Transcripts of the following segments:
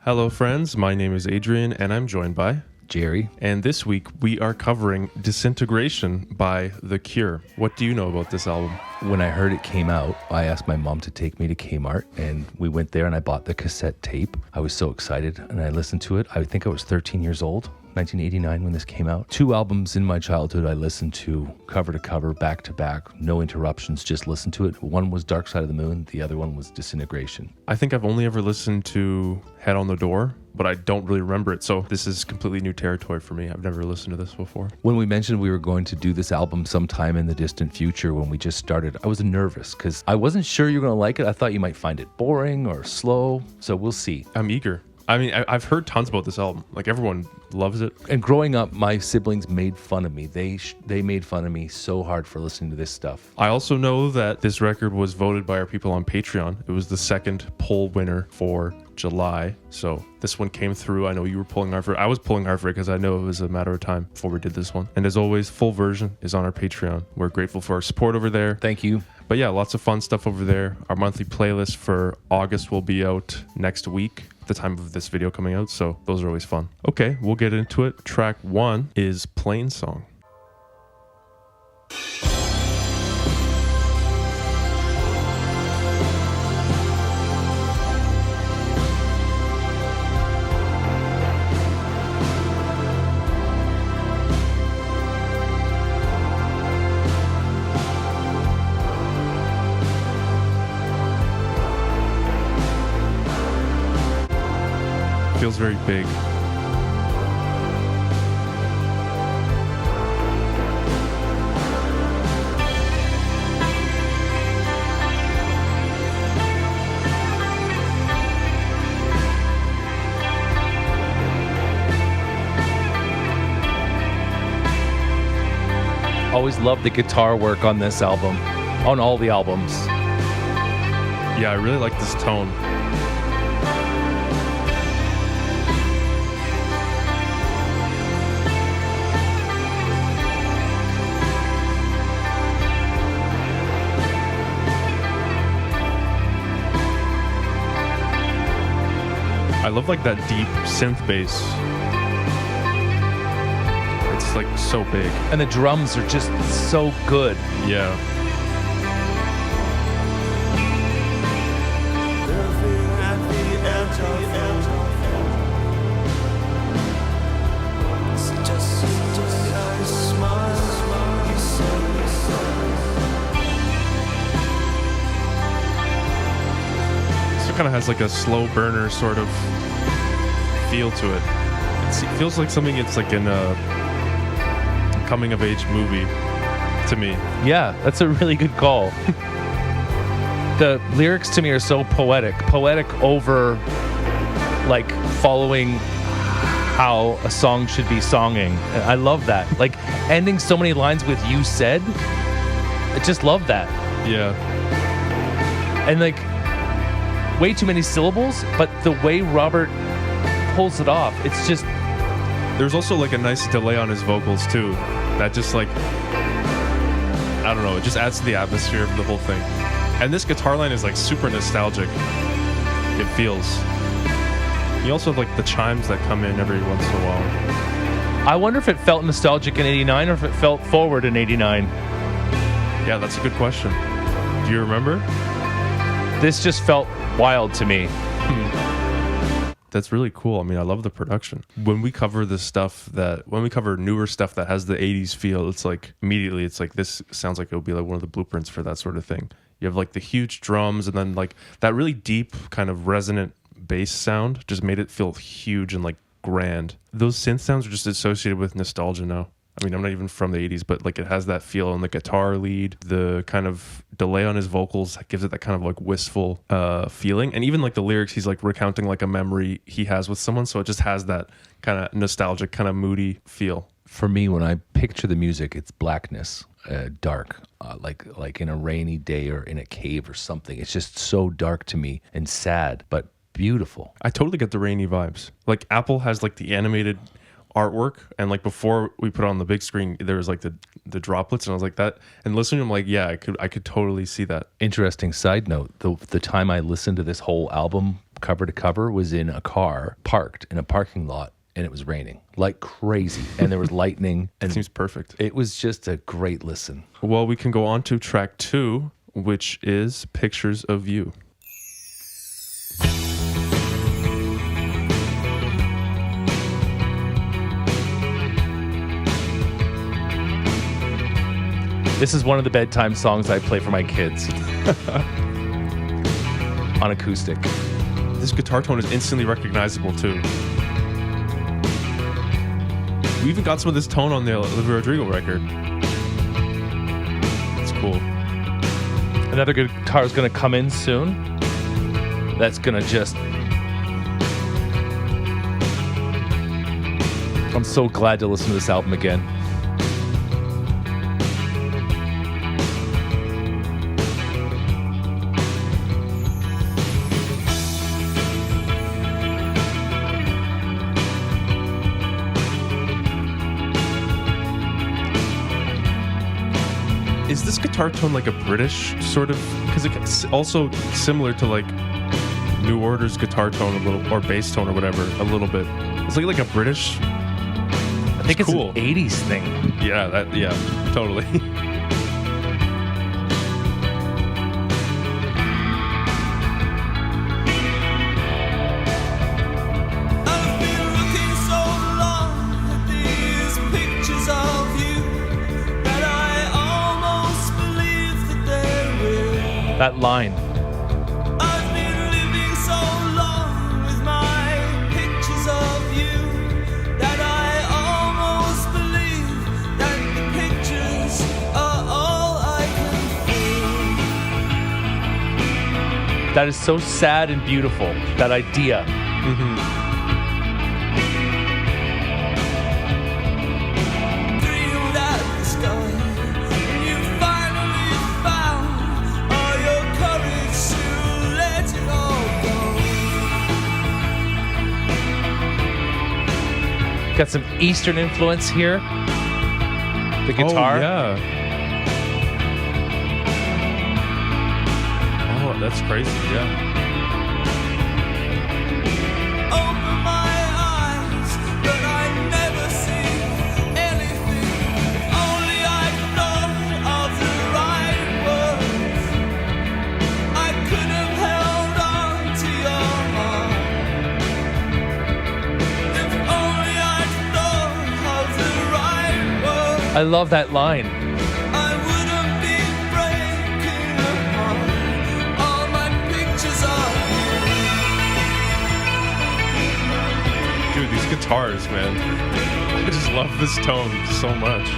Hello, friends. My name is Adrian, and I'm joined by Jerry. And this week we are covering Disintegration by The Cure. What do you know about this album? When I heard it came out, I asked my mom to take me to Kmart, and we went there and I bought the cassette tape. I was so excited, and I listened to it. I think I was 13 years old, 1989 when this came out. 2 albums in my childhood I listened to cover to cover, back to back, no interruptions, just listened to it. One was Dark Side of the Moon, the other one was Disintegration. I think I've only ever listened to Head on the Door, but I don't really remember it, so this is completely new territory for me. I've never listened to this before. When we mentioned we were going to do this album sometime in the distant future when we just started, I was nervous because I wasn't sure you were going to like it. I thought you might find it boring or slow, so we'll see. I'm eager. I mean, I've heard tons about this album. Like, everyone loves it. And growing up, my siblings made fun of me. They made fun of me so hard for listening to this stuff. I also know that this record was voted by our people on Patreon. It was the second poll winner for July. So this one came through. I know you were pulling hard for it. I was pulling hard for it because I know it was a matter of time before we did this one. And as always, full version is on our Patreon. We're grateful for our support over there. Thank you. But yeah, lots of fun stuff over there. Our monthly playlist for August will be out next week, the time of this video coming out. So those are always fun. Okay, we'll get into it. Track 1 is Plainsong. Feels very big. Always loved the guitar work on this album, on all the albums. Yeah, I really like this tone. I love like that deep synth bass. It's like so big. And the drums are just so good. Yeah. Kind of has like a slow burner sort of feel to it. It feels like something it's like in a coming of age movie to me. Yeah, that's a really good call. The lyrics to me are so poetic over like following how a song should be songing. I love that. Like ending so many lines with "you said." I just love that. Yeah. And like way too many syllables, but the way Robert pulls it off, it's just... There's also like a nice delay on his vocals too. That just like, I don't know, it just adds to the atmosphere of the whole thing. And this guitar line is like super nostalgic. It feels. You also have like the chimes that come in every once in a while. I wonder if it felt nostalgic in 89 or if it felt forward in 89. Yeah, that's a good question. Do you remember? This just felt wild to me. That's really cool. I mean, I love the production. When we cover newer stuff that has the 80s feel, it's like immediately it's like this sounds like it would be like one of the blueprints for that sort of thing. You have like the huge drums and then like that really deep kind of resonant bass sound just made it feel huge and like grand. Those synth sounds are just associated with nostalgia now. I mean, I'm not even from the 80s, but like it has that feel on the guitar lead, the kind of delay on his vocals gives it that kind of like wistful feeling. And even like the lyrics, he's like recounting like a memory he has with someone. So it just has that kind of nostalgic, kind of moody feel. For me, when I picture the music, it's blackness, dark, like in a rainy day or in a cave or something. It's just so dark to me and sad, but beautiful. I totally get the rainy vibes. Like Apple has like the animated artwork, and like before we put it on the big screen there was like the droplets, and I was like that, and listening I'm like, yeah, I could totally see that. Interesting side note, the time I listened to this whole album cover to cover was in a car parked in a parking lot, and it was raining like crazy, and there was lightning. And Seems perfect. it was just a great listen. Well, we can go on to track 2, which is Pictures of You. This is one of the bedtime songs I play for my kids on acoustic. This guitar tone is instantly recognizable too. We even got some of this tone on the Olivia Rodrigo record. It's cool. Another good guitar is going to come in soon. That's going to just... I'm so glad to listen to this album again. Is this guitar tone like a British sort of? Because it's also similar to like New Order's guitar tone a little, or bass tone or whatever, a little bit. It's like a British. I think it's cool. an 80s thing. Yeah, totally. That line. I've been living so long with my pictures of you that I almost believe that the pictures are all I can feel. That is so sad and beautiful, that idea. Mm-hmm. Dreamed at the sky, and you finally found all your courage to let it all go. Got some Eastern influence here. The guitar. Oh, yeah. Oh, that's crazy. Yeah. Open my eyes, but I never see anything. If only I thought of the right words, I could have held on to your heart. If only I thought of the right words, I love that line. I wouldn't be breaking apart. All my pictures are Dude, these guitars, man. I just love this tone so much.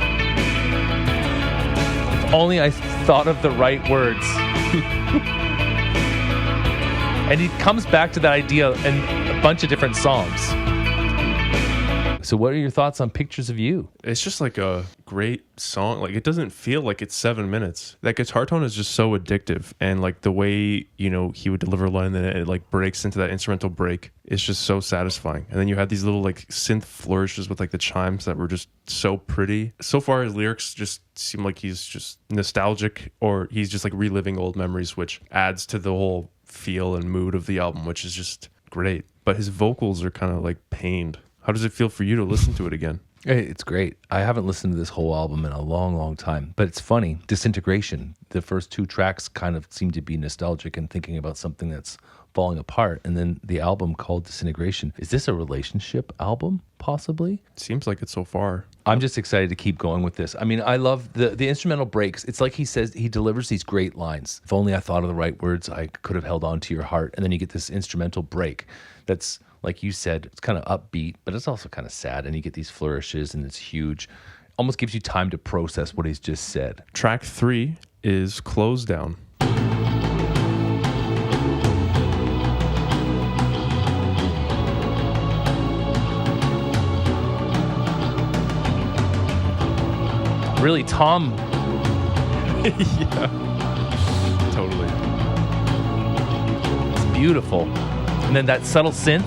Only I thought of the right words. And he comes back to that idea in a bunch of different songs. So what are your thoughts on Pictures of You? It's just like a great song. Like, it doesn't feel like it's 7 minutes. That guitar tone is just so addictive. And like the way, you know, he would deliver a line and then it like breaks into that instrumental break. It's just so satisfying. And then you had these little like synth flourishes with like the chimes that were just so pretty. So far his lyrics just seem like he's just nostalgic, or he's just like reliving old memories, which adds to the whole feel and mood of the album, which is just great. But his vocals are kind of like pained. How does it feel for you to listen to it again? Hey, it's great. I haven't listened to this whole album in a long, long time. But it's funny. Disintegration, the first 2 tracks kind of seem to be nostalgic and thinking about something that's falling apart. And then the album called Disintegration. Is this a relationship album, possibly? Seems like it so far. I'm just excited to keep going with this. I mean, I love the instrumental breaks. It's like he says, he delivers these great lines. If only I thought of the right words, I could have held on to your heart. And then you get this instrumental break that's, like you said, it's kind of upbeat, but it's also kind of sad. And you get these flourishes and it's huge. Almost gives you time to process what he's just said. Track 3 is Closedown. Really, Tom. Yeah. Totally. It's beautiful. And then that subtle synth.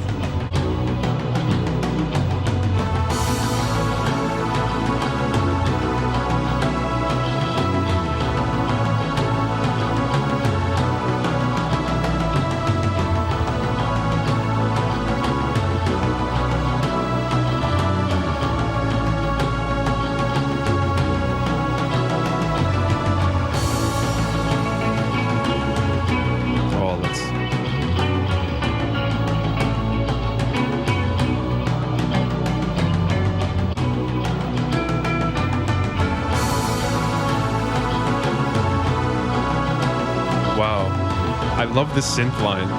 love this synth line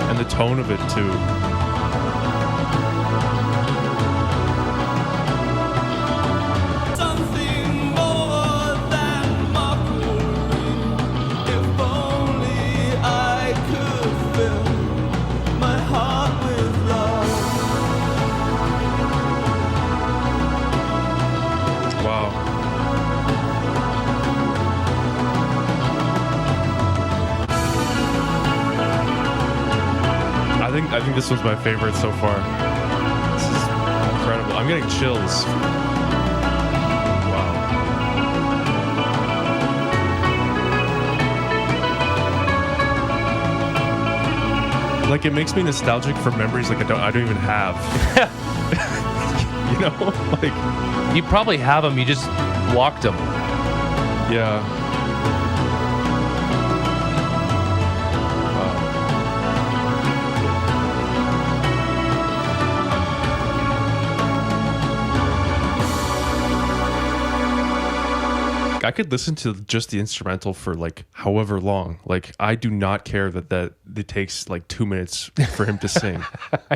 and the tone of it too. Something more than mockery. If only I could fill my heart with love. Wow. I think this was my favorite so far. This is incredible. I'm getting chills. Wow. Like it makes me nostalgic for memories like I don't even have. You know, like You probably have them. You just blocked them. yeah. I could listen to just the instrumental for like however long. Like I do not care that it takes like 2 minutes for him to sing.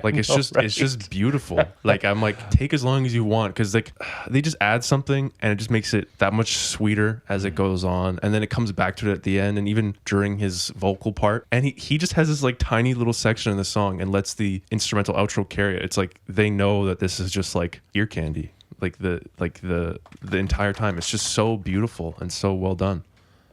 Like it's just beautiful. Like I'm like, take as long as you want, because like they just add something and it just makes it that much sweeter as it goes on, and then it comes back to it at the end and even during his vocal part. And he just has this like tiny little section in the song and lets the instrumental outro carry it. It's like they know that this is just like ear candy. Like the entire time. It's just so beautiful and so well done.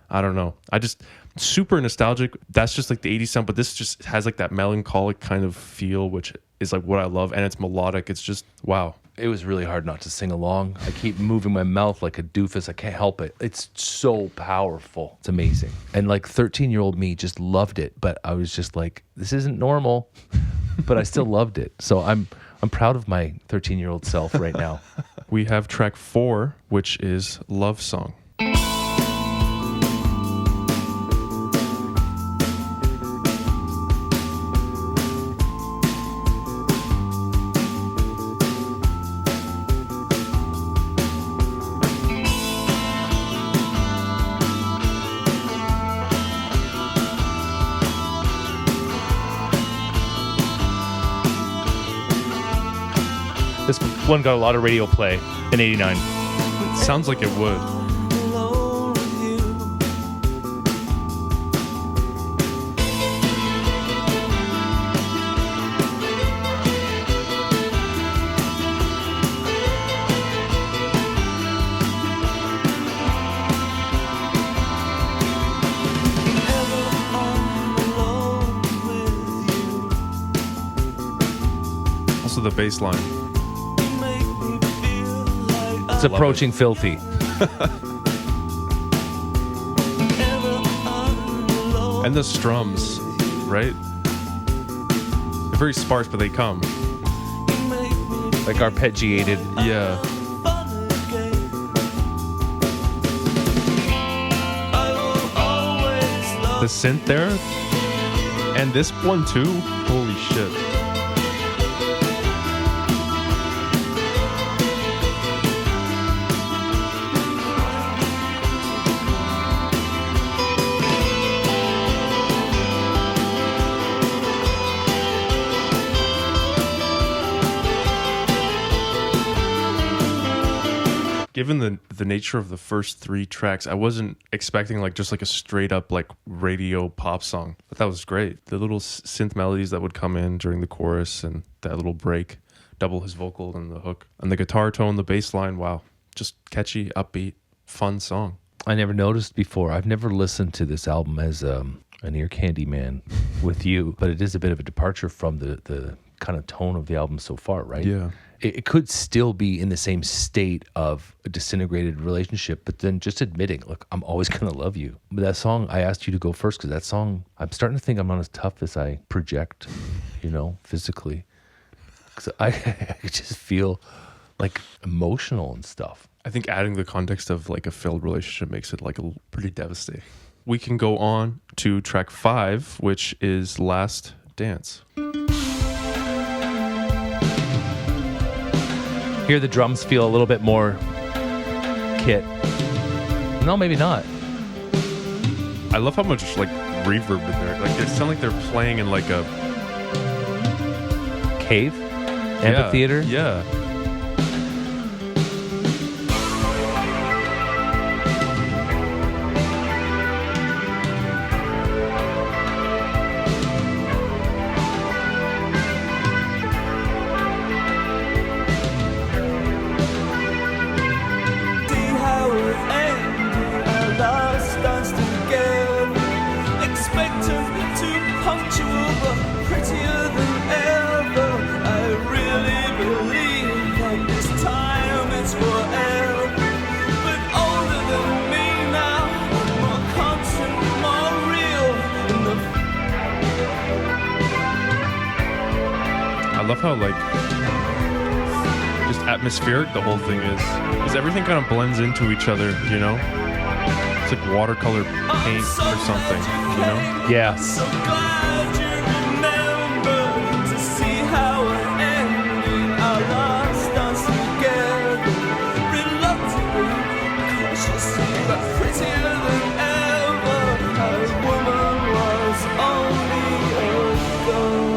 I don't know. I just super nostalgic. That's just like the 80s sound, but this just has like that melancholic kind of feel, which is like what I love. And it's melodic. It's just wow. It was really hard not to sing along. I keep moving my mouth like a doofus. I can't help it. It's so powerful. It's amazing. And like 13-year-old me just loved it, but I was just like, this isn't normal, but I still loved it. So I'm proud of my 13-year-old self right now. We have track 4, which is Lovesong. This one got a lot of radio play in 89. Sounds like it would. Alone with you. Ever alone with you. Also the bass line. Make me feel like It's approaching filthy. And the strums, right? They're very sparse, but they come. Like arpeggiated. Yeah. The synth there. And this one too. Holy shit. Given the nature of the first 3 tracks, I wasn't expecting like just like a straight up like radio pop song, but that was great. The little synth melodies that would come in during the chorus and that little break, double his vocal and the hook, and the guitar tone, the bass line. Wow, just catchy, upbeat, fun song. I never noticed before. I've never listened to this album as an ear candy man with you, but it is a bit of a departure from the kind of tone of the album so far, right? Yeah. It could still be in the same state of a disintegrated relationship, but then just admitting, look, I'm always going to love you. But that song, I asked you to go first because that song, I'm starting to think I'm not as tough as I project, physically. Because I just feel like emotional and stuff. I think adding the context of like a failed relationship makes it like pretty devastating. We can go on to track 5, which is Last Dance. Here the drums feel a little bit more Kit. No, maybe not. I love how much like reverb in there. Like it sounds like they're playing in like a Cave? Amphitheater? Yeah. See how it ended, our last dance together. Expectant to punctual, but prettier than ever. I really believe that this time it's forever. But older than me now, more constant, more real. In the I love how like just atmospheric the whole thing is. Because everything kind of blends into each other, you know? It's like watercolor paint or something, you know? Yeah. so glad you remember to see how it ended. Our last dance together, reluctantly, cautiously, but prettier than ever. Our woman was only a girl.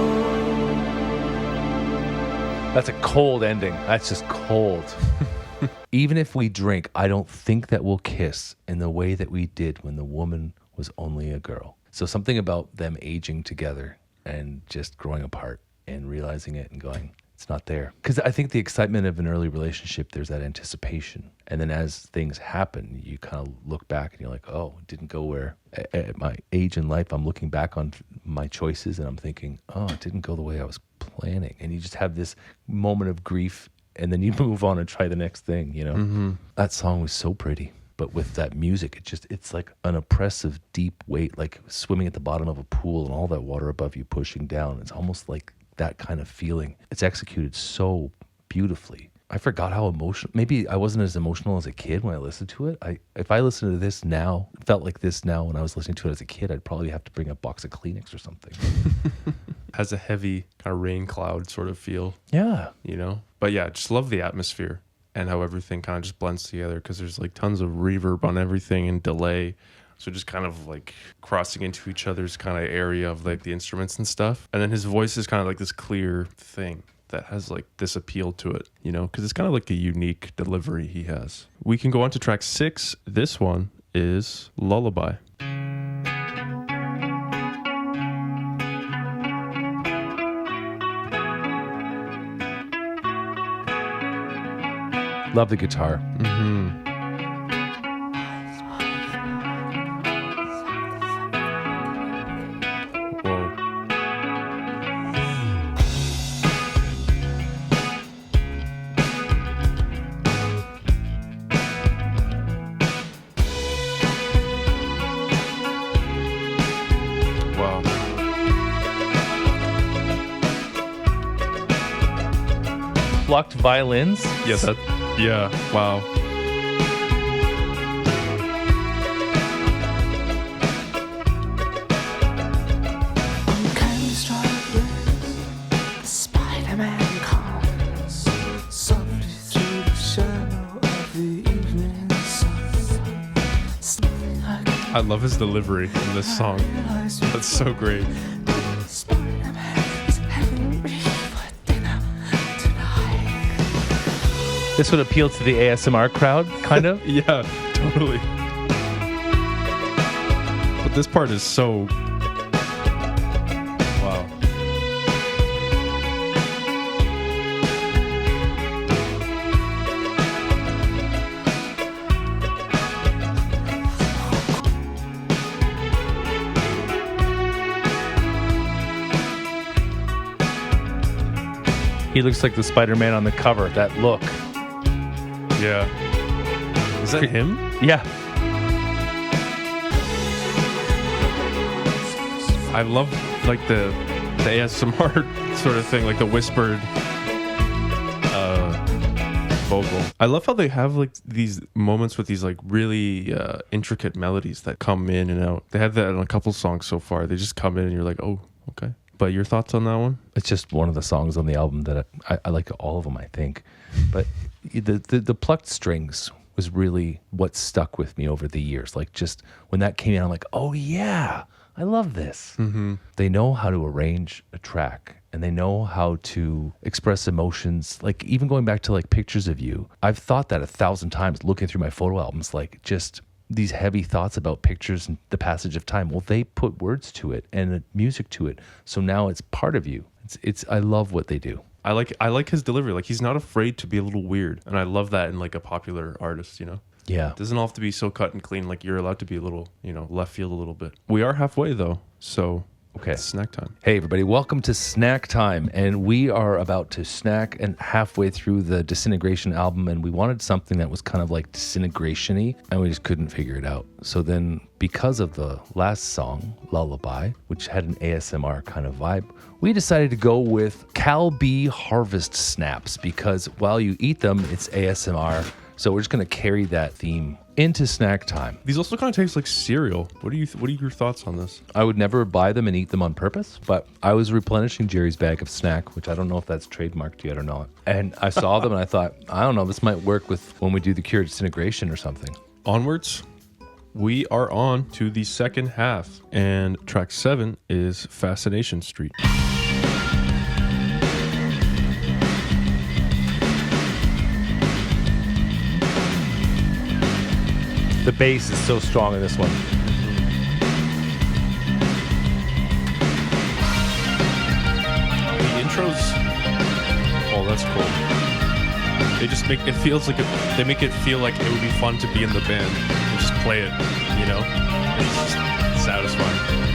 That's a cold ending. That's just cold. Even if we drink, I don't think that we'll kiss in the way that we did when the woman was only a girl. So something about them aging together and just growing apart and realizing it and going, it's not there. Because I think the excitement of an early relationship, there's that anticipation. And then as things happen, you kind of look back and you're like, oh, it didn't go where at my age in life, I'm looking back on my choices and I'm thinking, oh, it didn't go the way I was planning. And you just have this moment of grief and then you move on and try the next thing, you know? Mm-hmm. That song was so pretty. But with that music, it's like an oppressive, deep weight, like swimming at the bottom of a pool and all that water above you pushing down. It's almost like that kind of feeling. It's executed so beautifully. I forgot how emotional. Maybe I wasn't as emotional as a kid when I listened to it. If I listened to this now, felt like this now when I was listening to it as a kid, I'd probably have to bring a box of Kleenex or something. Has a heavy kind of rain cloud sort of feel, Yeah. you know? But yeah, just love the atmosphere and how everything kind of just blends together because there's like tons of reverb on everything and delay. So just kind of like crossing into each other's kind of area of like the instruments and stuff. And then his voice is kind of like this clear thing that has like this appeal to it, you know, because it's kind of like a unique delivery he has. We can go on to track 6. This one is Lullaby. Love the guitar. Mm-hmm. Whoa. Wow. Plucked violins. Yes. Yeah. Wow. Candy strawberries, the Spider-Man comes softly through the shadow of the evening sun. Something like I love his delivery in this song. That's so great. Spider-Man is having me for dinner tonight. This would appeal to the ASMR crowd, kind of. Yeah, totally. But this part is so... Wow. He looks like the Spider-Man on the cover. That look. Yeah. Is that him? Yeah. I love like the ASMR sort of thing, like the whispered vocal. I love how they have like these moments with these like really intricate melodies that come in and out. They had that in a couple songs so far. They just come in and you're like, oh, okay. But your thoughts on that one? It's just one of the songs on the album that I like all of them, I think. But the plucked strings was really what stuck with me over the years. Like just when that came in, I'm like, oh yeah, I love this. Mm-hmm. They know how to arrange a track and they know how to express emotions. Like even going back to like Pictures of You, I've thought that 1,000 times looking through my photo albums, like just these heavy thoughts about pictures and the passage of time. Well, they put words to it and music to it. So now it's part of you. I love what they do. I like his delivery. Like he's not afraid to be a little weird. And I love that in like a popular artist, you know? Yeah. It doesn't all have to be so cut and clean. Like you're allowed to be a little, left field a little bit. We are halfway though. So okay. It's snack time. Hey everybody, welcome to Snack Time. And we are about to snack and halfway through the Disintegration album, and we wanted something that was kind of like disintegration-y, and we just couldn't figure it out. So then because of the last song, Lullaby, which had an ASMR kind of vibe, we decided to go with Cal B Harvest Snaps, because while you eat them, it's ASMR. So we're just going to carry that theme into snack time. These also kind of taste like cereal. What are your thoughts on this? I would never buy them and eat them on purpose, but I was replenishing Jerry's bag of snack, which I don't know if that's trademarked yet or not. And I saw them and I thought, I don't know, this might work with when we do the Cure Disintegration or something. Onwards, we are on to the second half, and track 7 is Fascination Street. The bass is so strong in this one. The intros, oh, that's cool. They just make it feels like they make it feel like it would be fun to be in the band and just play it, you know? It's just satisfying.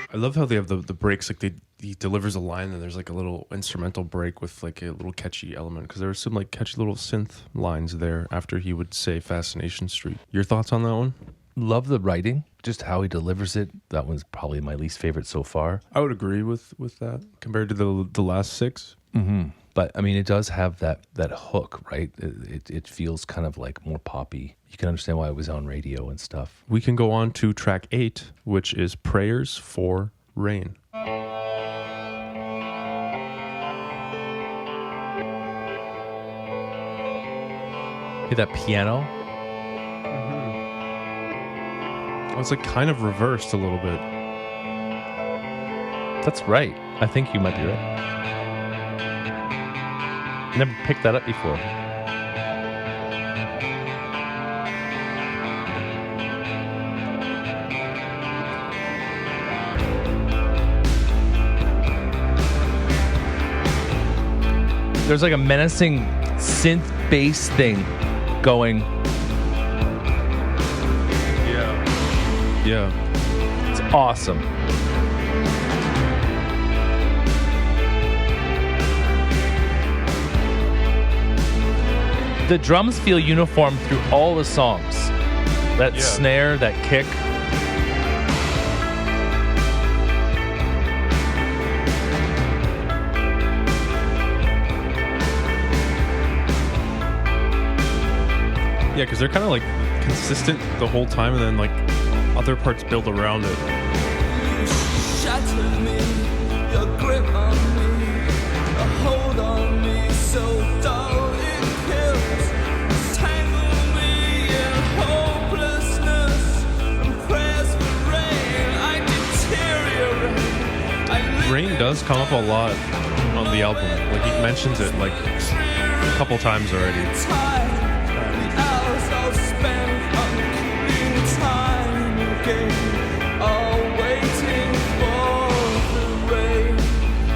I love how they have the breaks. Like he delivers a line and there's like a little instrumental break with like a little catchy element, because there were some like catchy little synth lines there after he would say Fascination Street. Your thoughts on that one? Love the writing, just how he delivers it. That one's probably my least favorite so far. I would agree with that compared to the last 6. Mm-hmm. But I mean, it does have that hook, right? It feels kind of like more poppy. You can understand why it was on radio and stuff. We can go on to track 8, which is Prayers for Rain. Hear that piano? Oh, it's like kind of reversed a little bit. That's right. I think you might be right. Never picked that up before. There's like a menacing synth bass thing going. Yeah. It's awesome. The drums feel uniform through all the songs. That snare, that kick. Yeah, because they're kind of like consistent the whole time, and then like other parts build around it. You shattered me, your grip on me, a hold on me so dull it kills. Tangle me in hopelessness and prayers for rain. I deteriorate. Rain does come up a lot on the album. Like he mentions it like a couple times already.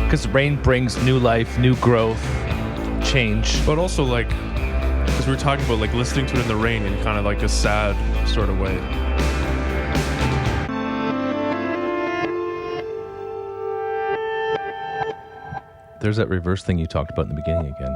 Because rain brings new life, new growth, change. But also like, because we were talking about like listening to it in the rain in kind of like a sad sort of way. There's that reverse thing you talked about in the beginning again.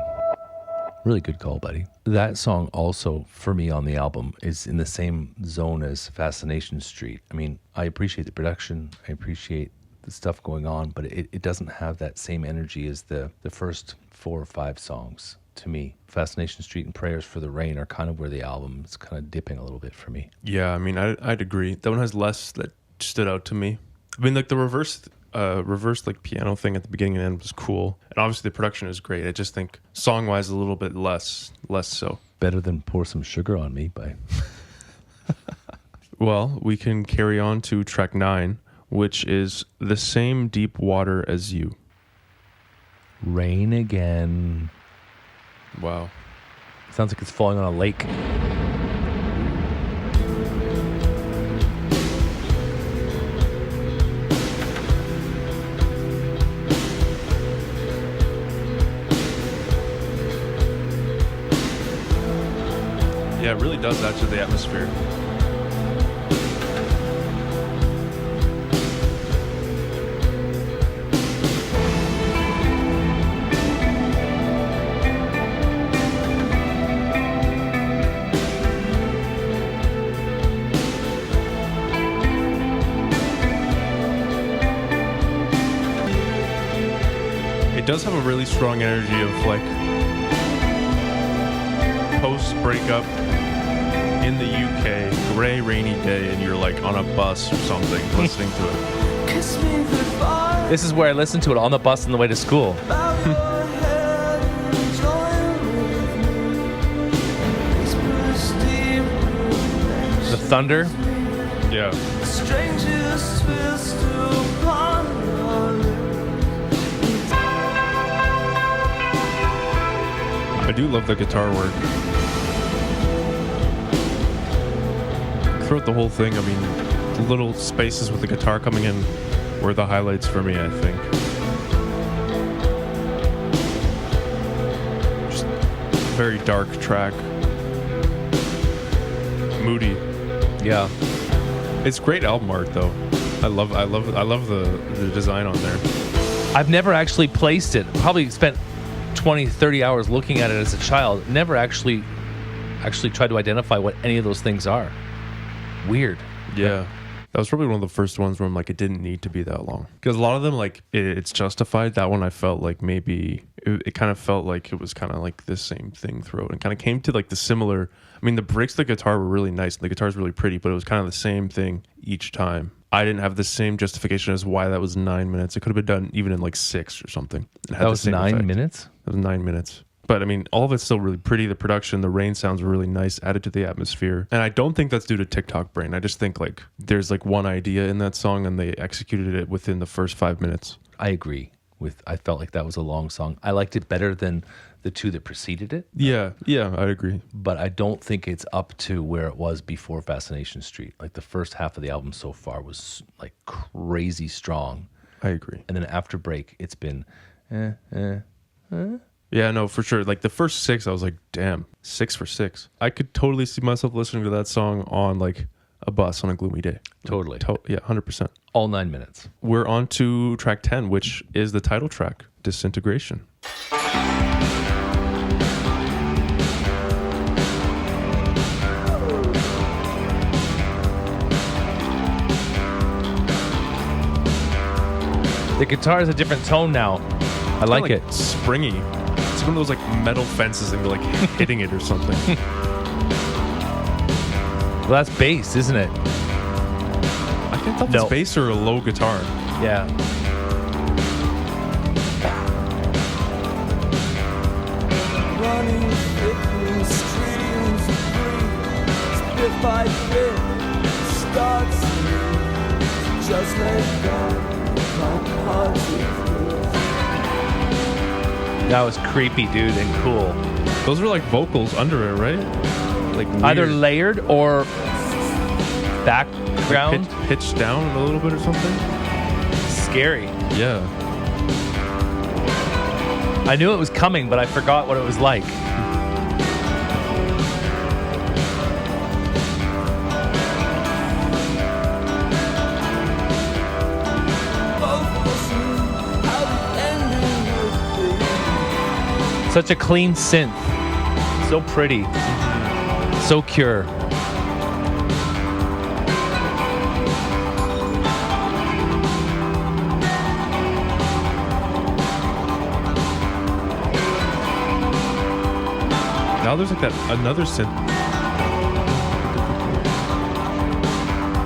Really good call, buddy. That song also, for me on the album, is in the same zone as Fascination Street. I mean, I appreciate the production. I appreciate the stuff going on, but it doesn't have that same energy as the first 4 or 5 songs. To me, Fascination Street and Prayers for the Rain are kind of where the album is kind of dipping a little bit for me. Yeah, I mean, I'd agree. That one has less that stood out to me. I mean, like the reverse like piano thing at the beginning and end was cool, and obviously the production is great. I just think song wise a little bit less so. Better than Pour Some Sugar on Me by. Well, we can carry on to track 9, which is The Same Deep Water as You. Rain again. Wow. Sounds like it's falling on a lake. Yeah, it really does add to the atmosphere. It does have a really strong energy of like post breakup in the UK, gray, rainy day, and you're like on a bus or something listening to it. Kiss me goodbye. This is where I listen to it on the bus on the way to school. Bow your head and join with me. Whispers deep. The thunder. Yeah. Strangers twist upon your lips. I do love the guitar work. Throughout the whole thing, I mean, the little spaces with the guitar coming in were the highlights for me, I think. Just very dark track. Moody. Yeah. It's great album art though. I love the design on there. I've never actually placed it. Probably spent 20, 30 hours looking at it as a child. Never actually tried to identify what any of those things are. Weird. Yeah. That was probably one of the first ones where I'm like, it didn't need to be that long. Because a lot of them, like, it's justified. That one I felt like maybe, it kind of felt like it was kind of like the same thing throughout. And kind of came to like the similar, I mean, the breaks of the guitar were really nice. And the guitar's really pretty, but it was kind of the same thing each time. I didn't have the same justification as why that was 9 minutes. It could have been done even in like 6 or something. That was 9 minutes? That was 9 minutes. But I mean, all of it's still really pretty. The production, the rain sounds really nice, added to the atmosphere. And I don't think that's due to TikTok brain. I just think like there's like one idea in that song and they executed it within the first 5 minutes. I agree with, I felt like that was a long song. I liked it better than the 2 that preceded it. Yeah, I'd agree. But I don't think it's up to where it was before Fascination Street. Like the first half of the album so far was like crazy strong. I agree. And then after break, it's been Yeah, no, for sure. Like the first 6, I was like, damn, 6 for 6. I could totally see myself listening to that song on like a bus on a gloomy day. Totally. Yeah, 100%. All 9 minutes. We're on to track 10, which is the title track, Disintegration. The guitar is a different tone now. I like it. Springy. It's one of those like metal fences and you're like hitting it or something. Well, that's bass, isn't it? I can't tell if it's bass or a low guitar. Yeah. Running quickly, streams of green, bit by bit, starts just let go. That was creepy, dude, and cool. Those were like vocals under it, right? Like weird. Either layered or background. Like pitched down a little bit or something. Scary. Yeah. I knew it was coming, but I forgot what it was like. Such a clean synth. So pretty. So pure. Now there's like that another synth.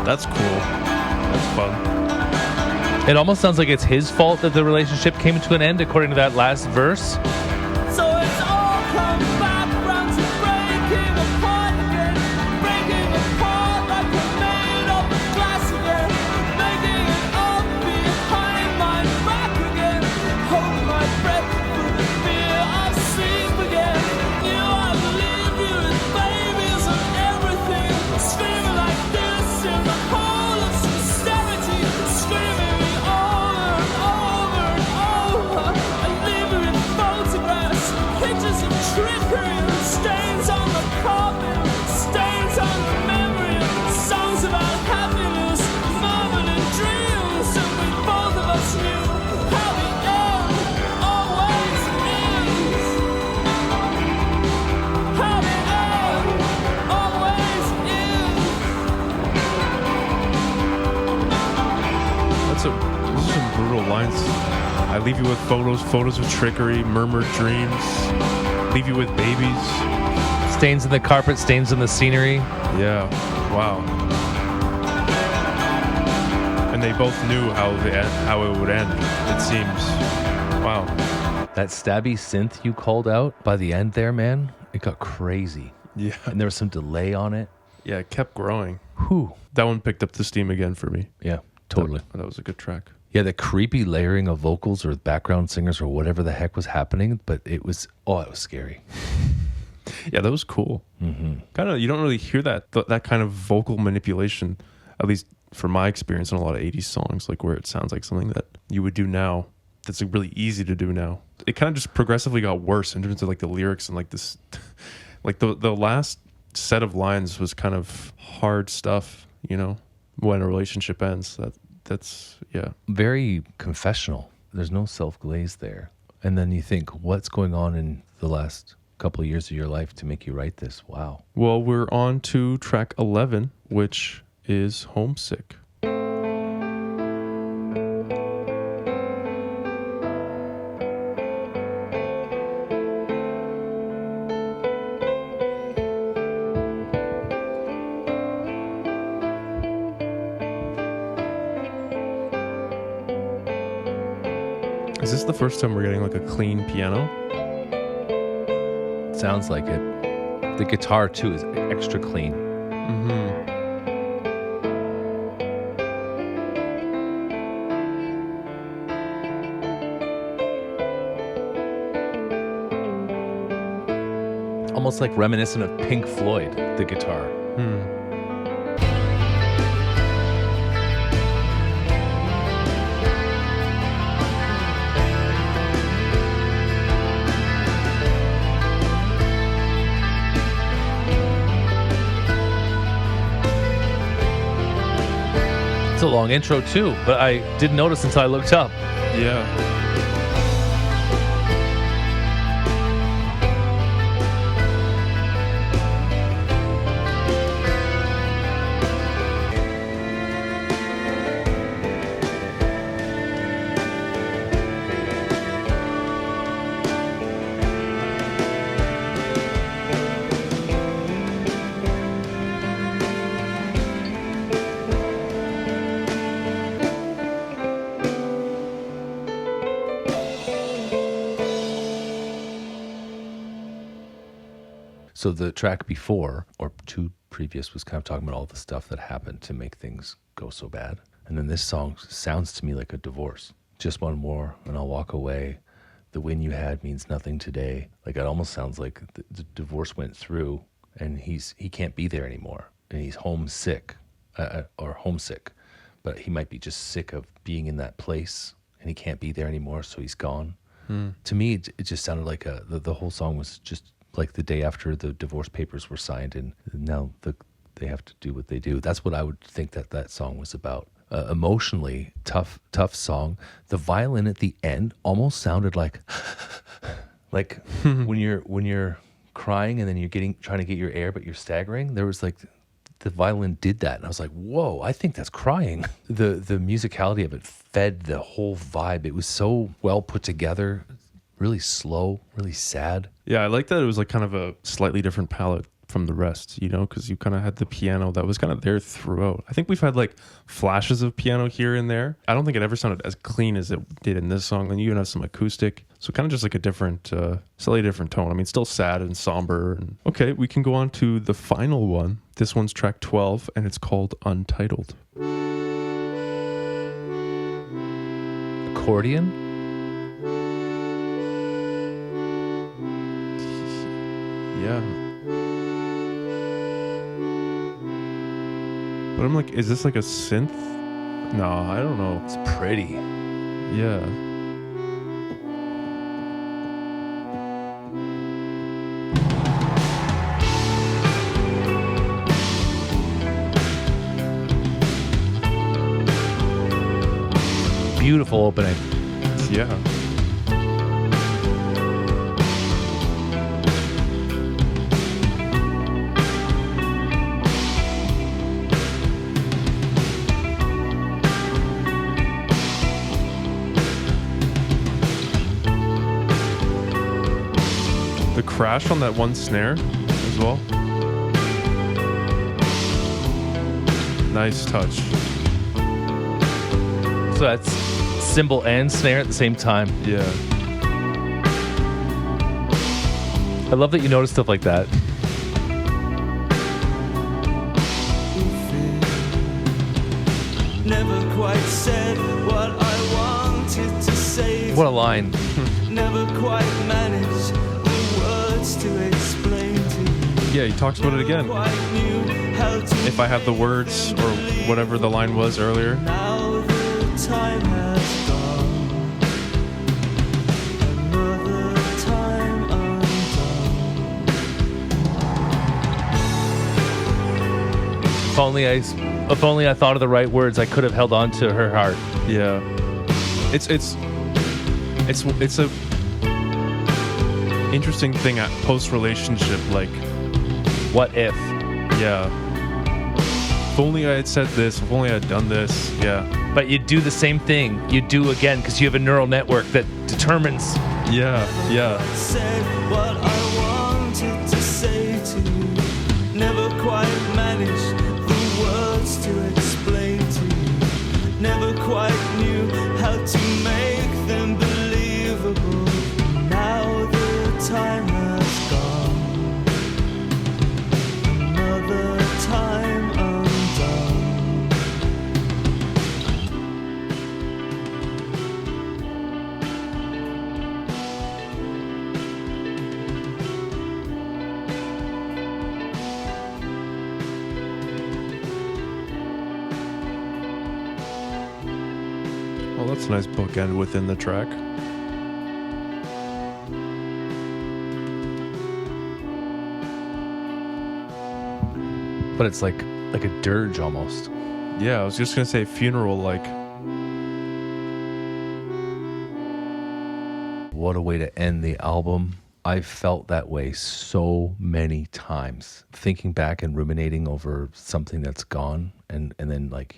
That's cool. That's fun. It almost sounds like it's his fault that the relationship came to an end, according to that last verse. So it's all come back round to breaking apart again, breaking apart like a made of glass again, making it up behind my back again, holding my breath for the fear of sleep again. You, I believe you as babies and everything, screaming like this in the hole of sincerity, screaming me over and over and over, and leaving me photographs, pictures of trickery, and stains on the carpet, stains on the memory, songs about happiness, murmured in dreams, and we both of us knew how the end always ends. How the end always ends. Those are some brutal lines. I leave you with photos of trickery, murmured dreams. Leave you with babies. Stains in the carpet, stains in the scenery. Yeah. Wow. And they both knew how it would end. It seems. Wow. That stabby synth you called out by the end there, man, it got crazy. Yeah. And there was some delay on it. Yeah. It kept growing. Whew. That one picked up the steam again for me. Yeah, totally. That was a good track. Yeah, the creepy layering of vocals or background singers or whatever the heck was happening, but it was scary. Yeah, that was cool. Mm-hmm. Kind of, you don't really hear that kind of vocal manipulation, at least from my experience in a lot of 80s songs, like where it sounds like something that you would do now. That's like really easy to do now. It kind of just progressively got worse in terms of like the lyrics and like this, like the last set of lines was kind of hard stuff, you know, when a relationship ends. That's yeah. Very confessional. There's no self-glaze there. And then you think, what's going on in the last couple of years of your life to make you write this? Wow. Well, we're on to track 11, which is Homesick. Is this the first time we're getting like a clean piano? Sounds like it. The guitar, too, is extra clean. Mm-hmm. Almost like reminiscent of Pink Floyd, the guitar. It's a long intro too, but I didn't notice until I looked up. Yeah. So the track before, or two previous, was kind of talking about all the stuff that happened to make things go so bad. And then this song sounds to me like a divorce. Just one more and I'll walk away. The win you had means nothing today. Like it almost sounds like the divorce went through and he can't be there anymore. And he's homesick, or homesick. But he might be just sick of being in that place and he can't be there anymore, so he's gone. To me, it just sounded like the whole song was just like the day after the divorce papers were signed, and now they have to do what they do. That's what I would think that song was about. Emotionally tough song. The violin at the end almost sounded like Like when you're crying and then you're trying to get your air, but you're staggering. There was like the violin did that, and I was like, whoa, I think that's crying. The musicality of it fed the whole vibe. It was so well put together, really slow, really sad. Yeah, I like that it was like kind of a slightly different palette from the rest, you know, because you kind of had the piano that was kind of there throughout. I think we've had like flashes of piano here and there. I don't think it ever sounded as clean as it did in this song. And you even have some acoustic. So kind of just like a different, slightly different tone. I mean, still sad and somber. And okay, we can go on to the final one. This one's track 12 and it's called Untitled. Accordion? Yeah. But I'm like, is this like a synth? No, I don't know. It's pretty. Yeah. Beautiful opening. Yeah. The crash on that one snare as well. Nice touch. So that's cymbal and snare at the same time. Yeah. I love that you notice stuff like that. Never quite said what I wanted to say. What a line. Never quite managed the words to explain to you. Yeah, he talks about it again. Quite knew how to If I have the words or whatever the line was earlier. now the time has gone. Another time undone. If only I thought of the right words, I could have held on to her heart. Yeah. It's a interesting thing at post relationship, like, What if? yeah. If only I had said this, if only I had done this, yeah. But you do the same thing. You do again because you have a neural network that determines. Yeah, yeah. Said what I wanted to say to you. Never quite managed the words to explain to you. Never quite knew how to make them believable. Now the time has gone. Another time undone. Well, that's a nice bookend within the track. But it's like a dirge almost. Yeah, I was just gonna say funeral, like. What a way to end the album. I've felt that way so many times. Thinking back and ruminating over something that's gone. And then like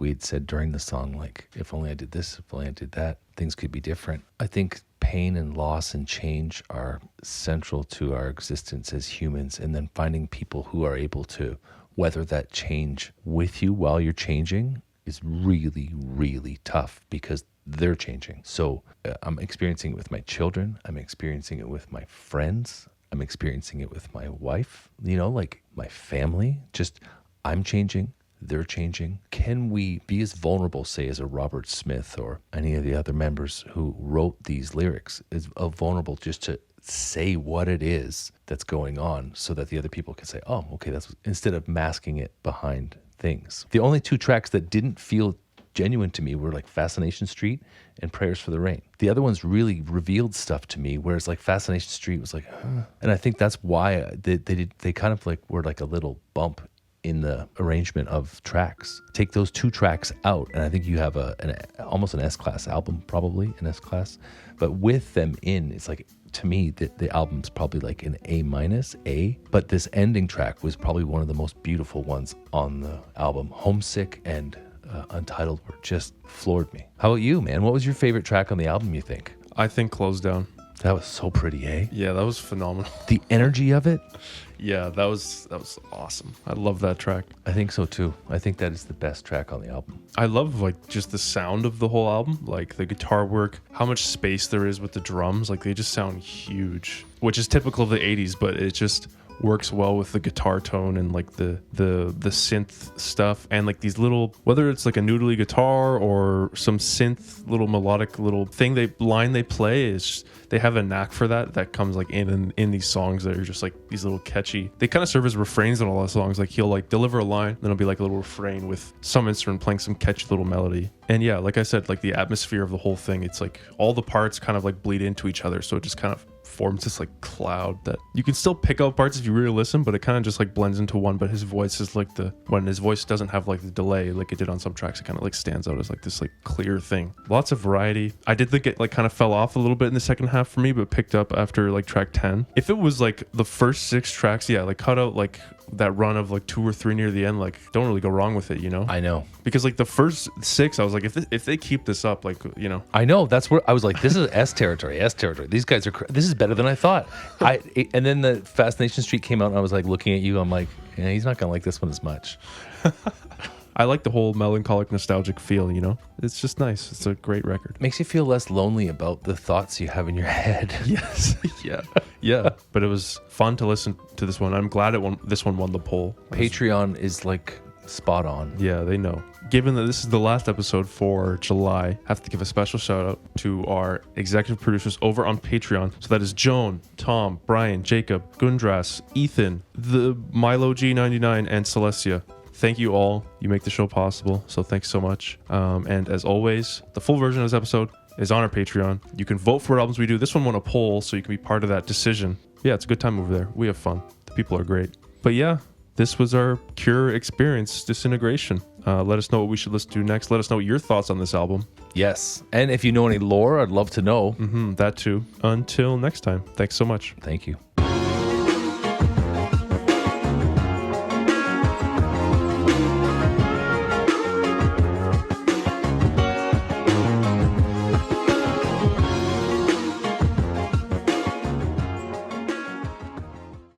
we had said during the song, like, if only I did this, if only I did that, things could be different. I think pain and loss and change are central to our existence as humans. And then finding people who are able to weather that change with you while you're changing is really, really tough because they're changing. So I'm experiencing it with my children. I'm experiencing it with my friends. I'm experiencing it with my wife, like my family. Just I'm changing. They're changing. Can we be as vulnerable, say, as a Robert Smith or any of the other members who wrote these lyrics, is vulnerable just to say what it is that's going on so that the other people can say, oh, okay, that's, instead of masking it behind things. The only two tracks that didn't feel genuine to me were like Fascination Street and Prayers for the Rain. The other ones really revealed stuff to me, whereas like Fascination Street was like, huh. And I think that's why they kind of like were like a little bump in the arrangement of tracks. Take those 2 tracks out, and I think you have almost an S-class album, probably an S-class. But with them in, it's like, to me, the album's probably like an A-, but this ending track was probably one of the most beautiful ones on the album. Homesick and Untitled were just floored me. How about you, man? What was your favorite track on the album, you think? I think Closedown. That was so pretty, eh? Yeah, that was phenomenal. The energy of it? Yeah, that was awesome. I love that track. I think so too. I think that is the best track on the album. I love like just the sound of the whole album, like the guitar work, how much space there is with the drums. Like they just sound huge, which is typical of the 80s, but it just works well with the guitar tone and like the synth stuff, and like these little, whether it's like a noodly guitar or some synth little melodic little thing they play, is they have a knack for that comes like in these songs that are just like these little catchy. They kind of serve as refrains in all the songs. Like he'll like deliver a line, then it'll be like a little refrain with some instrument playing some catchy little melody. And yeah, like I said, like the atmosphere of the whole thing, it's like all the parts kind of like bleed into each other, so it just kind of forms this like cloud that you can still pick out parts if you really listen, but it kind of just like blends into one. But his voice is like when his voice doesn't have like the delay like it did on some tracks, it kind of like stands out as like this like clear thing. Lots of variety. I did think it like kind of fell off a little bit in the second half for me, but picked up after like track 10. If it was like the first 6 tracks, yeah, like cut out like that run of like 2 or 3 near the end, like don't really go wrong with it, you know? I know. Because like the first 6, I was like, if they keep this up, like, you know. I know. That's where I was like, this is S territory. These guys are, this is better than I thought. And then the Fascination Street came out and I was like looking at you, I'm like, yeah, he's not going to like this one as much. I like the whole melancholic, nostalgic feel, you know? It's just nice. It's a great record. Makes you feel less lonely about the thoughts you have in your head. Yes. Yeah. But it was fun to listen to this one. I'm glad this one won the poll. Patreon is like spot on. Yeah, they know. Given that this is the last episode for July, I have to give a special shout out to our executive producers over on Patreon. So that is Joan, Tom, Brian, Jacob, Gundras, Ethan, the Milo G99, and Celestia. Thank you all. You make the show possible. So thanks so much. And as always, the full version of this episode is on our Patreon. You can vote for what albums we do. This one won a poll, so you can be part of that decision. Yeah, it's a good time over there. We have fun. The people are great. But yeah, this was our Cure experience, Disintegration. Let us know what we should listen to next. Let us know your thoughts on this album. Yes. And if you know any lore, I'd love to know. That too. Until next time. Thanks so much. Thank you.